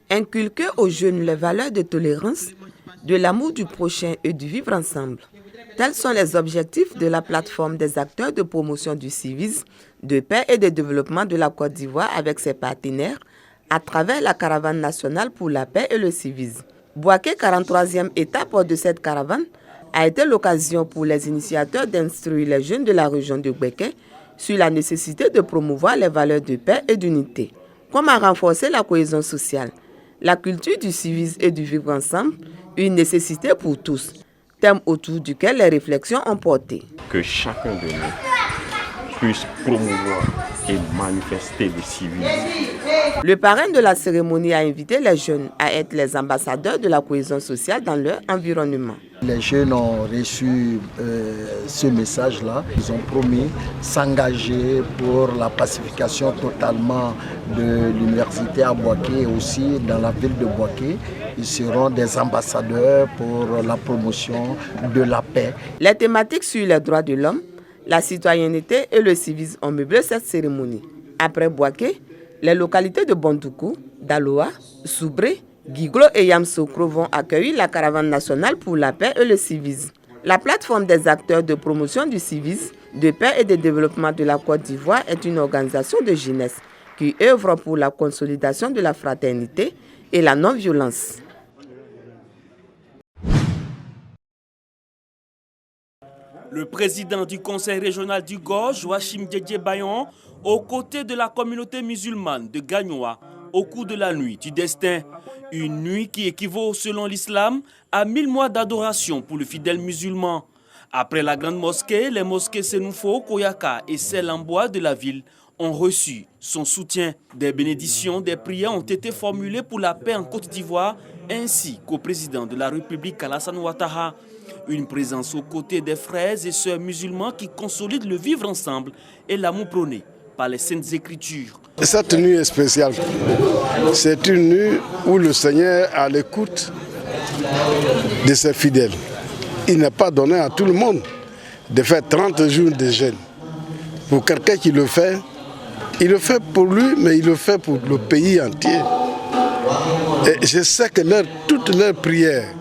Inculquer aux jeunes les valeurs de tolérance, de l'amour du prochain et du vivre ensemble. Tels sont les objectifs de la plateforme des acteurs de promotion du civisme, de paix et de développement de la Côte d'Ivoire avec ses partenaires à travers la caravane nationale pour la paix et le civisme. Boaké, 43e étape de cette caravane, a été l'occasion pour les initiateurs d'instruire les jeunes de la région de Boaké sur la nécessité de promouvoir les valeurs de paix et d'unité. Comment renforcer la cohésion sociale, la culture du civisme et du vivre ensemble, une nécessité pour tous, thème autour duquel les réflexions ont porté. Que chacun de nous puisse promouvoir et manifester le civisme. Le parrain de la cérémonie a invité les jeunes à être les ambassadeurs de la cohésion sociale dans leur environnement. Les jeunes ont reçu ce message-là. Ils ont promis s'engager pour la pacification totalement de l'université à Boaké et aussi dans la ville de Boaké. Ils seront des ambassadeurs pour la promotion de la paix. Les thématiques sur les droits de l'homme, la citoyenneté et le civisme ont meublé cette cérémonie. Après Boaké, les localités de Bondoukou, Daloa, Soubré, Guiglo et Yamsokro vont accueillir la caravane nationale pour la paix et le civisme. La plateforme des acteurs de promotion du civisme, de paix et de développement de la Côte d'Ivoire est une organisation de jeunesse qui œuvre pour la consolidation de la fraternité et la non-violence. Le président du conseil régional du Gorge, Joachim Didier Bayon, aux côtés de la communauté musulmane de Gagnoa, au cours de la nuit du destin. Une nuit qui équivaut, selon l'islam, à 1000 mois d'adoration pour le fidèle musulman. Après la grande mosquée, les mosquées Senoufo, Koyaka et celle en bois de la ville ont reçu son soutien. Des bénédictions, des prières ont été formulées pour la paix en Côte d'Ivoire, ainsi qu'au président de la République, Alassane Ouattara. Une présence aux côtés des frères et sœurs musulmans qui consolident le vivre ensemble et l'amour prôné par les Saintes Écritures. Cette nuit est spéciale. C'est une nuit où le Seigneur est à l'écoute de ses fidèles. Il n'est pas donné à tout le monde de faire 30 jours de jeûne. Pour quelqu'un qui le fait, il le fait pour lui, mais il le fait pour le pays entier. Et je sais que toutes leurs prières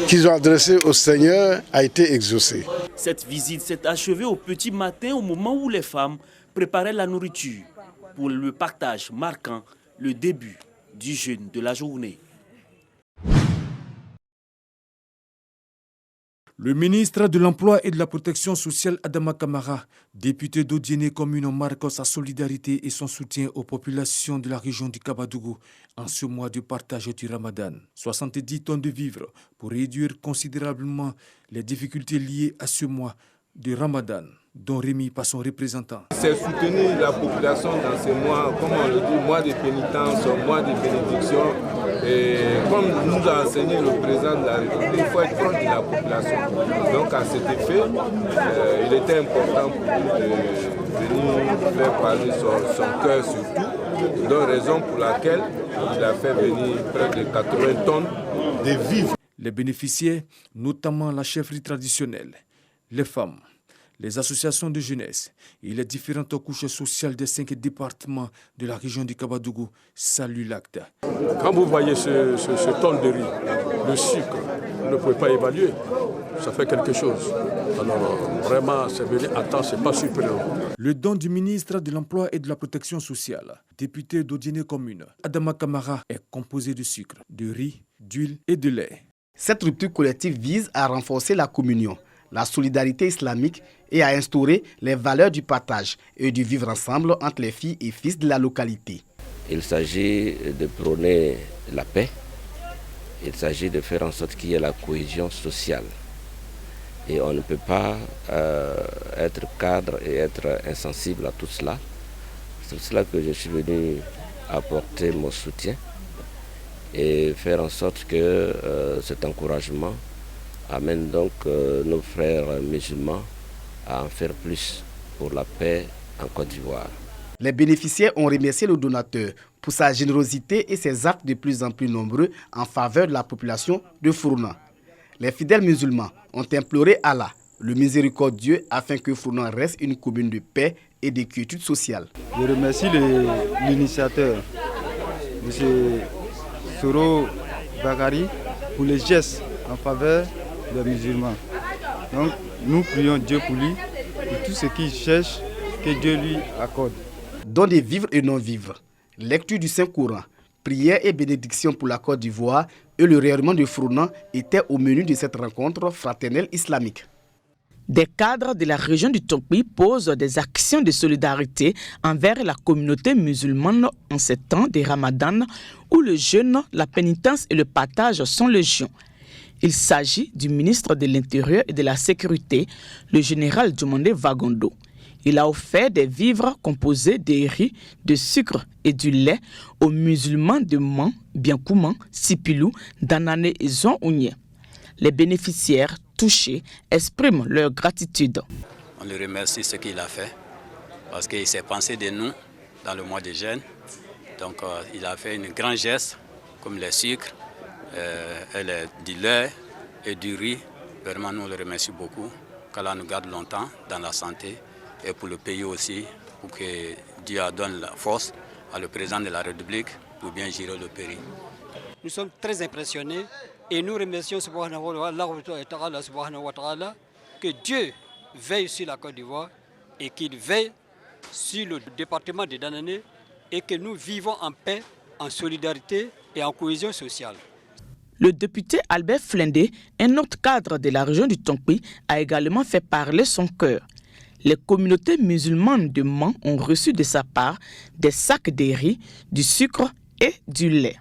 qu'ils ont adressées au Seigneur a été exaucée. Cette visite s'est achevée au petit matin, au moment où les femmes préparaient la nourriture pour le partage marquant le début du jeûne de la journée. Le ministre de l'Emploi et de la Protection sociale, Adama Kamara, député d'Odiéné commune, marque sa solidarité et son soutien aux populations de la région du Kabadougou en ce mois de partage du Ramadan. 70 tonnes de vivres pour réduire considérablement les difficultés liées à ce mois de Ramadan, dont remis par son représentant. C'est soutenir la population dans ces mois, comme on le dit, mois de pénitence, mois de bénédiction. Et comme nous a enseigné le président de la République, il faut être proche de la population. Donc à cet effet, il était important pour lui de venir faire parler son cœur surtout, donc raison pour laquelle il a fait venir près de 80 tonnes de vivres. Les bénéficiaires, notamment la chefferie traditionnelle, les femmes, les associations de jeunesse et les différentes couches sociales des 5 départements de la région du Kabadougou saluent l'acte. Quand vous voyez ce tonne de riz, le sucre, vous ne pouvez pas évaluer. Ça fait quelque chose. Alors vraiment, c'est venu à temps, c'est pas surprenant. Le don du ministre de l'Emploi et de la Protection sociale, député d'Odiéné commune, Adama Kamara, est composé de sucre, de riz, d'huile et de lait. Cette rupture collective vise à renforcer la communion, la solidarité islamique et à instaurer les valeurs du partage et du vivre ensemble entre les filles et fils de la localité. Il s'agit de prôner la paix, il s'agit de faire en sorte qu'il y ait la cohésion sociale. Et on ne peut pas être cadre et être insensible à tout cela. C'est pour cela que je suis venu apporter mon soutien et faire en sorte que cet encouragement amène donc nos frères musulmans à en faire plus pour la paix en Côte d'Ivoire. Les bénéficiaires ont remercié le donateur pour sa générosité et ses actes de plus en plus nombreux en faveur de la population de Fournan. Les fidèles musulmans ont imploré Allah, le miséricordieux, afin que Fournan reste une commune de paix et de quiétude sociale. Je remercie l'initiateur M. Soro Bakari, pour les gestes en faveur des musulmans. Donc nous prions Dieu pour lui, pour tout ce qu'il cherche, que Dieu lui accorde. Don des vivres et non-vivres, lecture du Saint-Coran, prière et bénédiction pour la Côte d'Ivoire et le rayonnement de Frouna étaient au menu de cette rencontre fraternelle islamique. Des cadres de la région du Tongpi posent des actions de solidarité envers la communauté musulmane en ces temps de Ramadan où le jeûne, la pénitence et le partage sont légion. Il s'agit du ministre de l'Intérieur et de la Sécurité, le général Djomandé Vagondo. Il a offert des vivres composés de riz, de sucre et du lait aux musulmans de Man, Biankouman, Sipilou, Danane et Zonounie. Les bénéficiaires touchés expriment leur gratitude. On le remercie de ce qu'il a fait parce qu'il s'est pensé de nous dans le mois de jeûne. Donc il a fait une grande geste comme les sucres, du lait et du riz. Vraiment, nous le remercions beaucoup. Qu'Allah nous garde longtemps dans la santé et pour le pays aussi, pour que Dieu donne la force à le président de la République pour bien gérer le pays. Nous sommes très impressionnés et nous remercions subhanahu wa ta'ala que Dieu veille sur la Côte d'Ivoire et qu'il veille sur le département de Danane et que nous vivons en paix, en solidarité et en cohésion sociale. Le député Albert Flendé, un autre cadre de la région du Tongpi, a également fait parler son cœur. Les communautés musulmanes de Man ont reçu de sa part des sacs de riz, du sucre et du lait.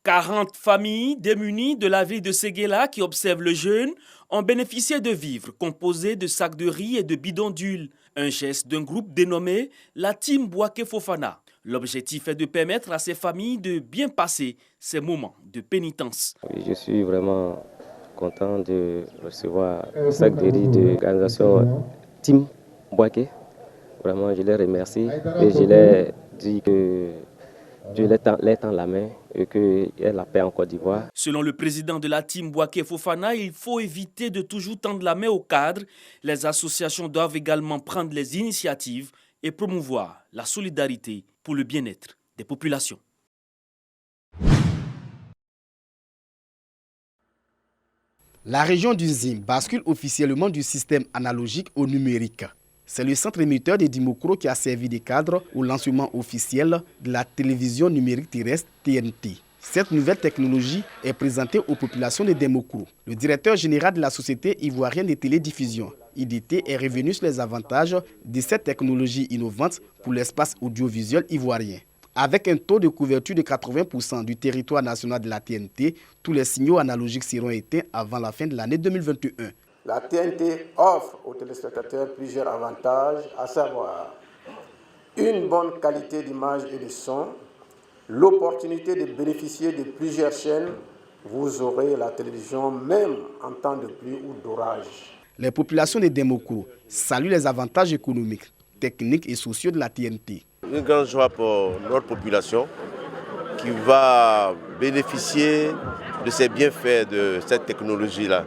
40 familles démunies de la ville de Séguéla qui observent le jeûne ont bénéficié de vivres composés de sacs de riz et de bidons d'huile. Un geste d'un groupe dénommé la Team Bouaké Fofana. L'objectif est de permettre à ces familles de bien passer ces moments de pénitence. Je suis vraiment content de recevoir un sac de riz de l'organisation Team Bouaké. Vraiment, je les remercie et je leur dis que Dieu les tend la main et qu'il y ait la paix en Côte d'Ivoire. Selon le président de la Team Bouaké Fofana, il faut éviter de toujours tendre la main aux cadres. Les associations doivent également prendre les initiatives et promouvoir la solidarité pour le bien-être des populations. La région du Zim bascule officiellement du système analogique au numérique. C'est le centre émetteur de Dimokro qui a servi de cadre au lancement officiel de la télévision numérique terrestre TNT. Cette nouvelle technologie est présentée aux populations de Dimokro. Le directeur général de la Société ivoirienne de télédiffusion, IDT, est revenu sur les avantages de cette technologie innovante pour l'espace audiovisuel ivoirien. Avec un taux de couverture de 80% du territoire national de la TNT, tous les signaux analogiques seront éteints avant la fin de l'année 2021. La TNT offre aux téléspectateurs plusieurs avantages, à savoir une bonne qualité d'image et de son, l'opportunité de bénéficier de plusieurs chaînes. Vous aurez la télévision même en temps de pluie ou d'orage. Les populations de Dimokro saluent les avantages économiques, techniques et sociaux de la TNT. Une grande joie pour notre population qui va bénéficier de ces bienfaits de cette technologie-là.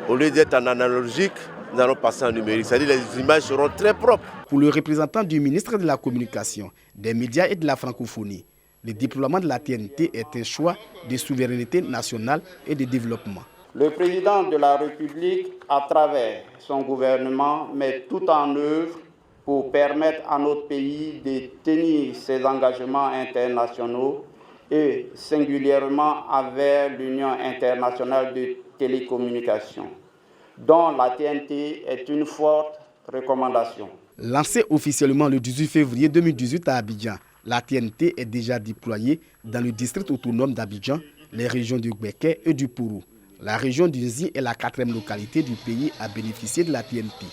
Au lieu d'être en analogique, nous allons passer en numérique, c'est-à-dire les images seront très propres. Pour le représentant du ministre de la Communication, des médias et de la francophonie, le déploiement de la TNT est un choix de souveraineté nationale et de développement. Le président de la République, à travers son gouvernement, met tout en œuvre pour permettre à notre pays de tenir ses engagements internationaux et singulièrement avec l'Union internationale de télécommunications, dont la TNT est une forte recommandation. Lancée officiellement le 18 février 2018 à Abidjan, la TNT est déjà déployée dans le district autonome d'Abidjan, les régions du Gbeke et du Pourou. La région du Zi est la 4e localité du pays à bénéficier de la TNT.